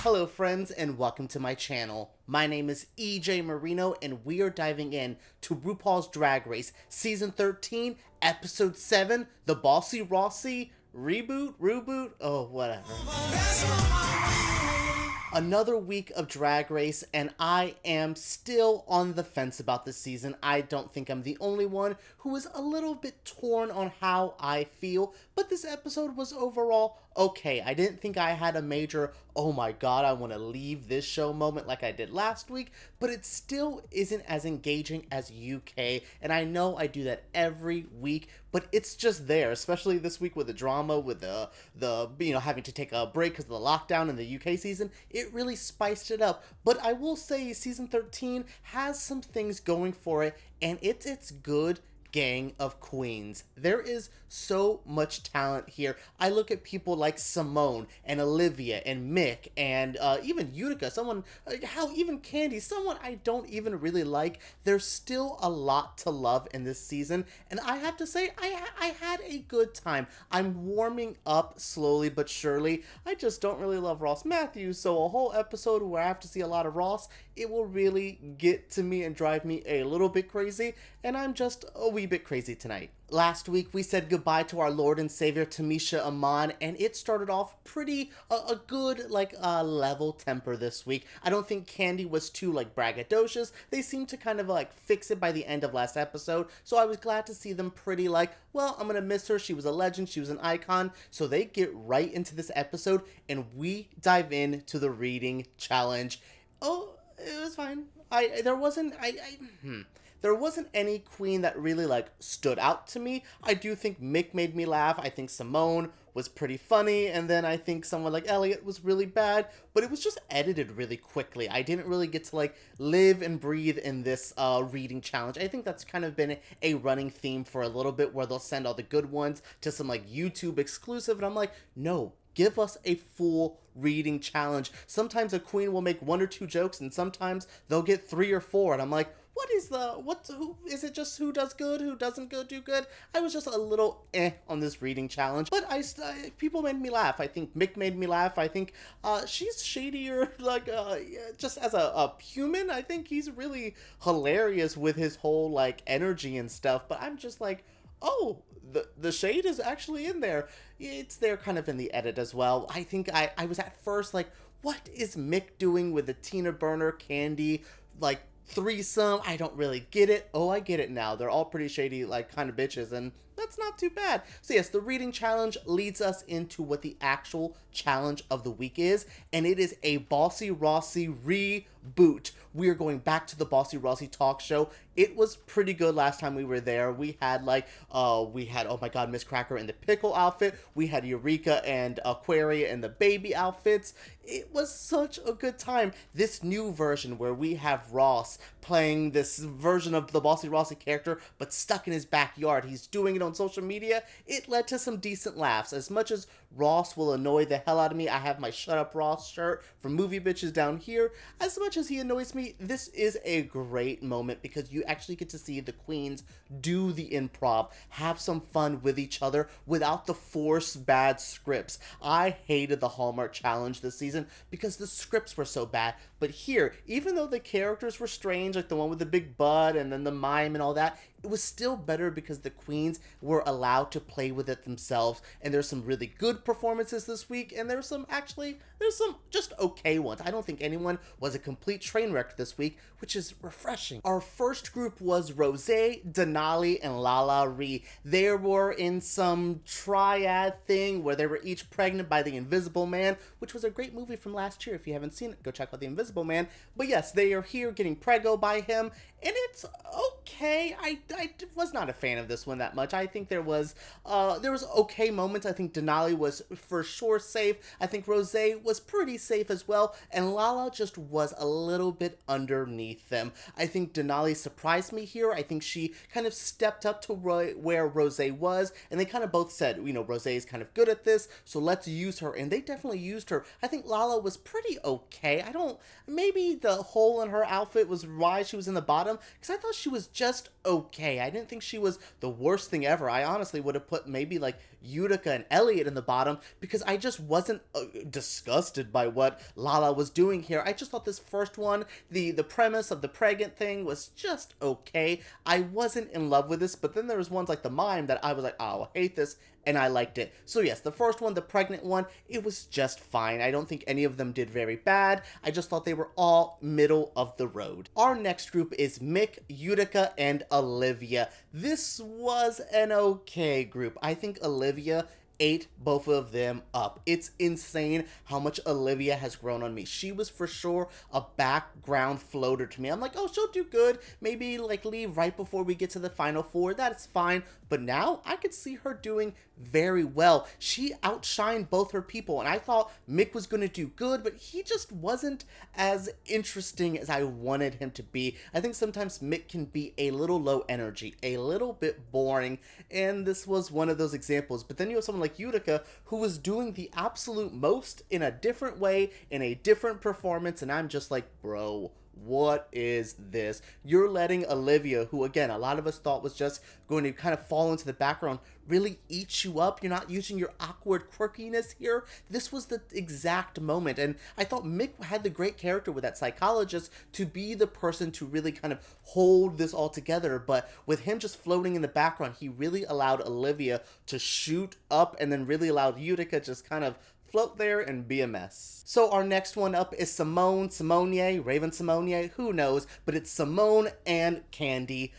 Hello friends and welcome to my channel. My name is EJ Marino and we are diving in to RuPaul's Drag Race Season 13, Episode 7, the Bossy Rossy reboot, oh whatever. Another week of Drag Race, and I am still on the fence about this season. I don't think I'm the only one who is a little bit torn on how I feel, but this episode was overall okay. I didn't think I had a major, oh my god, I want to leave this show moment like I did last week, but it still isn't as engaging as UK, and I know I do that every week, but it's just there, especially this week with the drama, with the having to take a break because of the lockdown in the UK season. It really spiced it up, but I will say season 13 has some things going for it, and it's good gang of queens. There is so much talent here. I look at people like Simone and Olivia and Mick and even Utica, even Candy, someone I don't even really like. There's still a lot to love in this season, and I have to say I had a good time. I'm warming up slowly but surely. I just don't really love Ross Matthews, so a whole episode where I have to see a lot of Ross, it will really get to me and drive me a little bit crazy, and I'm just a wee bit crazy tonight. Last week we said goodbye to our Lord and Savior Tamisha Iman, and it started off pretty a good level temper this week. I don't think Candy was too braggadocious. They seemed to kind of fix it by the end of last episode, so I was glad to see them pretty well, I'm gonna miss her. She was a legend, she was an icon. So they get right into this episode and we dive into the reading challenge. Oh, it was fine. There wasn't any queen that really stood out to me. I do think Mick made me laugh. I think Simone was pretty funny, and then I think someone like Elliot was really bad, but it was just edited really quickly. I didn't really get to live and breathe in this reading challenge. I think that's kind of been a running theme for a little bit, where they'll send all the good ones to some YouTube exclusive, and I'm like, no, give us a full reading challenge. Sometimes a queen will make one or two jokes, and sometimes they'll get 3 or 4, and I'm like, who is it? Just who does good, who doesn't do good? I was just a little on this reading challenge, but people made me laugh. I think Mick made me laugh. I think she's shadier, just as a human. I think he's really hilarious with his whole energy and stuff, but I'm just oh, the shade is actually in there. It's there kind of in the edit as well. I think I was at first what is Mick doing with the Tina Burner Candy threesome? I don't really get it. Oh, I get it now. They're all pretty shady kind of bitches, and that's not too bad. So yes, the reading challenge leads us into what the actual challenge of the week is, and it is a Bossy Rossy reboot. We are going back to the Bossy Rossy talk show. It was pretty good last time we were there. We had oh my god, Miss Cracker in the pickle outfit. We had Eureka and Aquaria in the baby outfits. It was such a good time. This new version where we have Ross playing this version of the Bossy Rossy character, but stuck in his backyard. He's doing it on social media. It led to some decent laughs. As much as Ross will annoy the hell out of me, I have my Shut Up Ross shirt from Movie Bitches down here. As much as he annoys me, this is a great moment because you actually get to see the queens do the improv, have some fun with each other without the forced bad scripts. I hated the Hallmark challenge this season because the scripts were so bad, but here, even though the characters were strange, like the one with the big butt and then the mime and all that, it was still better because the queens were allowed to play with it themselves, and there's some really good performances this week, and there's some just okay ones. I don't think anyone was a complete train wreck this week, which is refreshing. Our first group was Rosé, Denali, and Lala Ree. They were in some triad thing where they were each pregnant by the Invisible Man, which was a great movie from last year. If you haven't seen it, go check out the Invisible Man. But yes, they are here getting preggo by him, and it's okay. I was not a fan of this one that much. I think there was okay moments. I think Denali was for sure safe. I think Rosé was pretty safe as well, and Lala just was a little bit underneath them. I think Denali surprised me here. I think she kind of stepped up to where Rosé was, and they kind of both said, Rosé is kind of good at this, so let's use her, and they definitely used her. I think Lala was pretty okay. Maybe the hole in her outfit was why she was in the bottom, because I thought she was just okay. I didn't think she was the worst thing ever. I honestly would have put maybe like Utica and Elliot in the bottom because I just wasn't disgusted by what Lala was doing here. I just thought this first one, the premise of the pregnant thing was just okay. I wasn't in love with this, but then there was ones like the mime that I was like, oh, I hate this, and I liked it. So yes, the first one, the pregnant one, it was just fine. I don't think any of them did very bad. I just thought they were all middle of the road. Our next group is Mick, Utica, and Olivia. This was an okay group. I think Olivia ate both of them up. It's insane how much Olivia has grown on me. She was for sure a background floater to me. I'm like, oh, she'll do good. Maybe like leave right before we get to the final four. That's fine. But now I could see her doing very well. She outshined both her people, and I thought Mick was going to do good, but he just wasn't as interesting as I wanted him to be. I think sometimes Mick can be a little low energy, a little bit boring, and this was one of those examples. But then you have someone like Utica who was doing the absolute most in a different way, in a different performance, and I'm just like, bro, what is this? You're letting Olivia, who again a lot of us thought was just going to kind of fall into the background, really eat you up. You're not using your awkward quirkiness here. This was the exact moment, and I thought Mick had the great character with that psychologist to be the person to really kind of hold this all together, but with him just floating in the background, he really allowed Olivia to shoot up and then really allowed Utica just kind of float there and be a mess. So our next one up is Simone, Raven Simone, who knows, but it's Simone and Candy.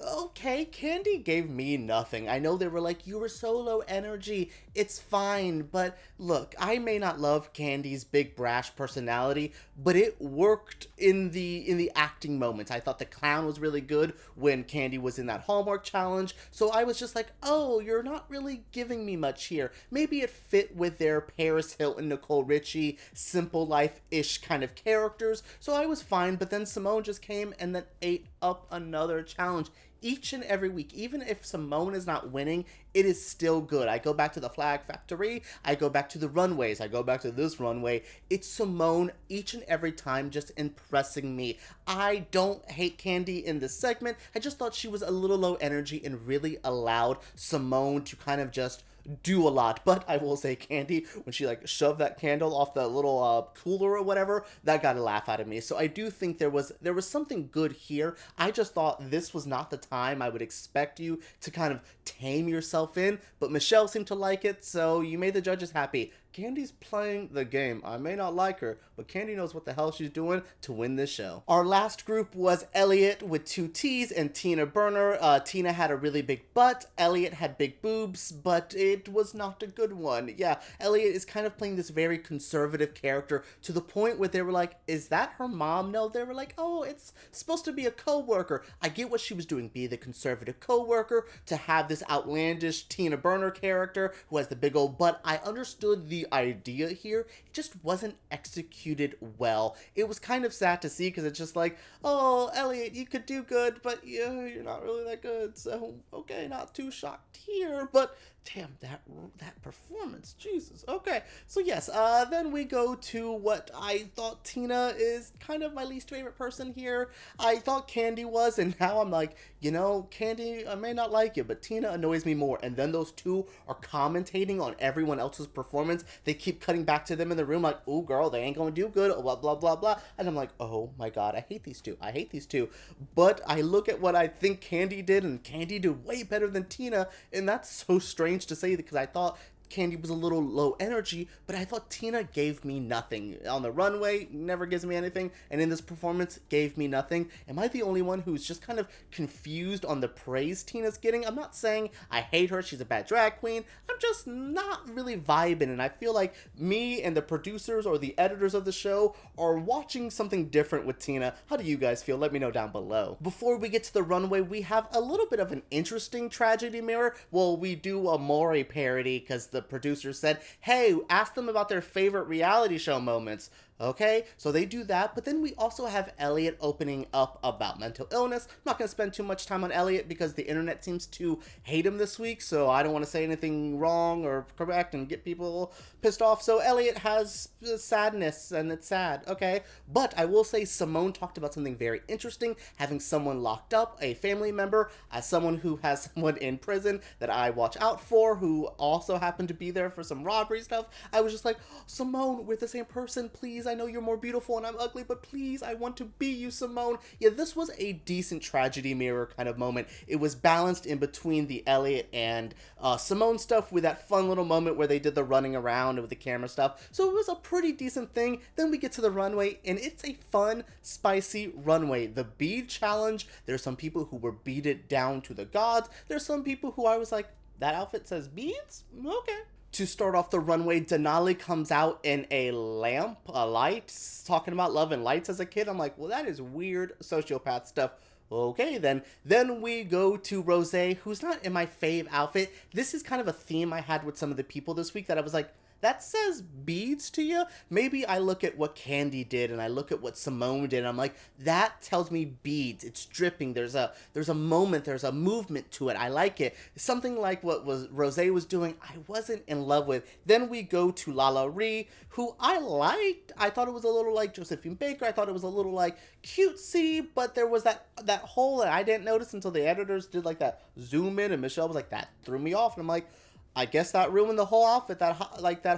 Okay, Candy gave me nothing. I know they were like, you were so low energy, it's fine, but look, I may not love Candy's big brash personality, but it worked in the acting moments. I thought the clown was really good when Candy was in that Hallmark challenge, so I was just like, oh, you're not really giving me much here. Maybe it fit with their Paris Hilton, Nicole Richie, simple life-ish kind of characters, so I was fine, but then Simone just came and then ate up another challenge. Each and every week, even if Simone is not winning, it is still good. I go back to the Flag Factory, I go back to the runways, I go back to this runway. It's Simone each and every time just impressing me. I don't hate Candy in this segment. I just thought she was a little low energy and really allowed Simone to kind of just do a lot. But I will say Candy, when she like shoved that candle off the little cooler or whatever, that got a laugh out of me. So I do think there was something good here. I just thought this was not the time I would expect you to kind of tame yourself in, but Michelle seemed to like it, so you made the judges happy. Candy's playing the game. I may not like her, but Candy knows what the hell she's doing to win this show. Our last group was Elliot with 2 T's and Tina Burner. Tina had a really big butt. Elliot had big boobs, but it was not a good one. Yeah, Elliot is kind of playing this very conservative character to the point where they were like, is that her mom? No, they were like, oh, it's supposed to be a co-worker. I get what she was doing, be the conservative co-worker, to have this outlandish Tina Burner character who has the big old butt. I understood the idea here. It just wasn't executed well. It was kind of sad to see because it's just like, oh, Elliot, you could do good, but yeah, you're not really that good, so okay, not too shocked here, but damn, that performance, Jesus. Okay, so yes, then we go to what I thought Tina is kind of my least favorite person here. I thought Candy was, and now I'm like, you know, Candy, I may not like you, but Tina annoys me more. And then those two are commentating on everyone else's performance. They keep cutting back to them in the room like, ooh, girl, they ain't gonna do good, blah, blah, blah, blah. And I'm like, oh my God, I hate these two. I hate these two. But I look at what I think Candy did, and Candy did way better than Tina, and that's so strange to say because I thought Candy was a little low energy, but I thought Tina gave me nothing. On the runway, never gives me anything, and in this performance, gave me nothing. Am I the only one who's just kind of confused on the praise Tina's getting? I'm not saying I hate her, she's a bad drag queen, I'm just not really vibing, and I feel like me and the producers or the editors of the show are watching something different with Tina. How do you guys feel? Let me know down below. Before we get to the runway, we have a little bit of an interesting tragedy mirror. Well, we do a Maury parody because the producer said, hey, ask them about their favorite reality show moments. Okay, so they do that, but then we also have Elliot opening up about mental illness. I'm not going to spend too much time on Elliot because the internet seems to hate him this week, so I don't want to say anything wrong or correct and get people pissed off. So Elliot has sadness, and it's sad, okay? But I will say Simone talked about something very interesting, having someone locked up, a family member, as someone who has someone in prison that I watch out for, who also happened to be there for some robbery stuff. I was just like, oh, Simone, we're the same person, please. I know you're more beautiful and I'm ugly, but please, I want to be you, Simone. Yeah, this was a decent tragedy mirror kind of moment. It was balanced in between the Elliot and Simone stuff with that fun little moment where they did the running around with the camera stuff. So it was a pretty decent thing. Then we get to the runway, and it's a fun, spicy runway. The bead challenge, there's some people who were beaded down to the gods. There's some people who I was like, that outfit says beads? Okay. To start off the runway, Denali comes out in a lamp, a light, talking about love and lights as a kid. I'm like, well, that is weird sociopath stuff. Okay, then we go to Rosé, who's not in my fave outfit. This is kind of a theme I had with some of the people this week that I was like, that says beads to you? Maybe I look at what Candy did and I look at what Simone did and I'm like, that tells me beads. It's dripping. There's a moment, there's a movement to it. I like it. Something like what Rosé was doing, I wasn't in love with. Then we go to Lala Ree, who I liked. I thought it was a little like Josephine Baker. I thought it was a little like cutesy, but there was that hole that I didn't notice until the editors did like that zoom in and Michelle was like, that threw me off. And I'm like, I guess that ruined the whole outfit, that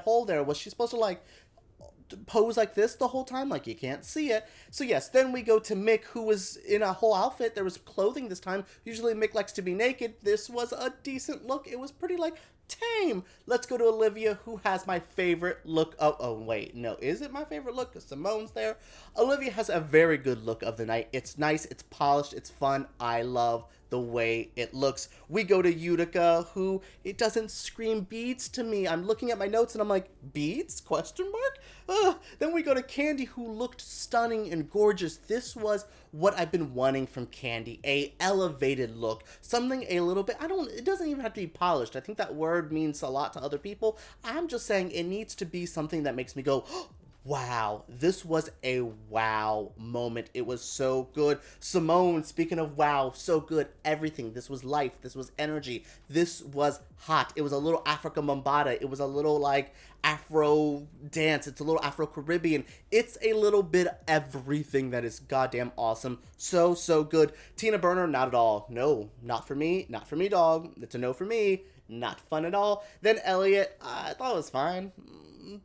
hole there. Was she supposed to like pose like this the whole time? Like you can't see it. So yes, then we go to Mick, who was in a whole outfit. There was clothing this time. Usually Mick likes to be naked. This was a decent look. It was pretty like tame. Let's go to Olivia, who has my favorite look of, oh wait, no, is it my favorite look? Because Simone's there. Olivia has a very good look of the night. It's nice, it's polished, it's fun. I love the way it looks. We go to Utica, who, it doesn't scream beads to me. I'm looking at my notes and I'm like, beads? Question mark? Then we go to Candy, who looked stunning and gorgeous. This was what I've been wanting from Candy, a elevated look, something a little bit, it doesn't even have to be polished. I think that word means a lot to other people. I'm just saying it needs to be something that makes me go, wow, this was a wow moment. It was so good. Simone, speaking of wow, so good. Everything. This was life. This was energy. This was hot. It was a little Africa Mombada. It was a little like Afro dance. It's a little Afro Caribbean. It's a little bit of everything that is goddamn awesome. So, so good. Tina Burner, not at all. No, not for me. Not for me, dog. It's a no for me. Not fun at all. Then Elliot, I thought it was fine.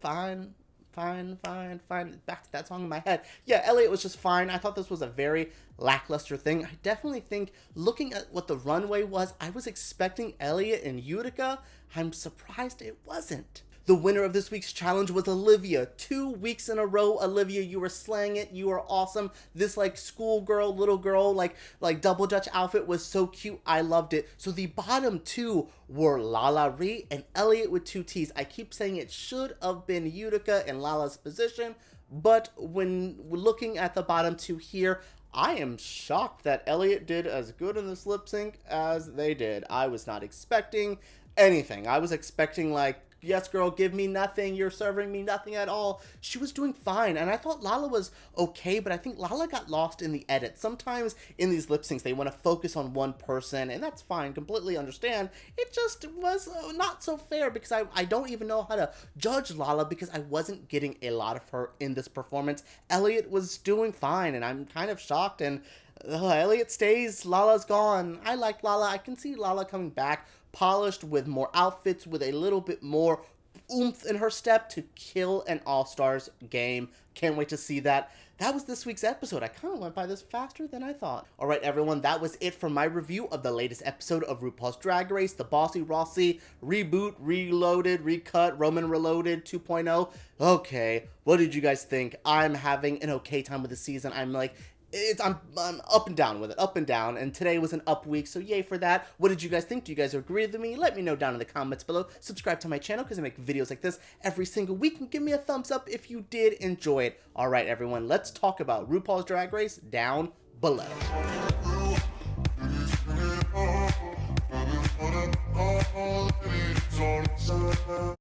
Fine. Back to that song in my head. Yeah, Elliot was just fine. I thought this was a very lackluster thing. I definitely think, looking at what the runway was, I was expecting Elliot and Utica. I'm surprised it wasn't. The winner of this week's challenge was Olivia. 2 weeks in a row, Olivia, you were slaying it. You were awesome. This like schoolgirl, little girl, like double Dutch outfit was so cute. I loved it. So the bottom two were Lala Ree and Elliot with 2 T's. I keep saying it should have been Utica in Lala's position, but when looking at the bottom two here, I am shocked that Elliot did as good in this lip sync as they did. I was not expecting anything. I was expecting like, yes, girl, give me nothing. You're serving me nothing at all. She was doing fine, and I thought Lala was okay, but I think Lala got lost in the edit. Sometimes in these lip syncs, they want to focus on one person, and that's fine. Completely understand. It just was not so fair because I don't even know how to judge Lala because I wasn't getting a lot of her in this performance. Elliot was doing fine, and I'm kind of shocked, and Elliot stays. Lala's gone. I like Lala. I can see Lala coming back, polished with more outfits, with a little bit more oomph in her step to kill an All-Stars game. Can't wait to see that. That was this week's episode. I kind of went by this faster than I thought. All right, everyone, that was it for my review of the latest episode of RuPaul's Drag Race, the Bossy Rossy Reboot, Reloaded, Recut, Roman Reloaded 2.0. Okay, what did you guys think? I'm having an okay time with the season. I'm up and down with it, up and down, and today was an up week, so yay for that. What did you guys think? Do you guys agree with me? Let me know down in the comments below. Subscribe to my channel because I make videos like this every single week, and give me a thumbs up if you did enjoy it. All right, everyone, let's talk about RuPaul's Drag Race down below.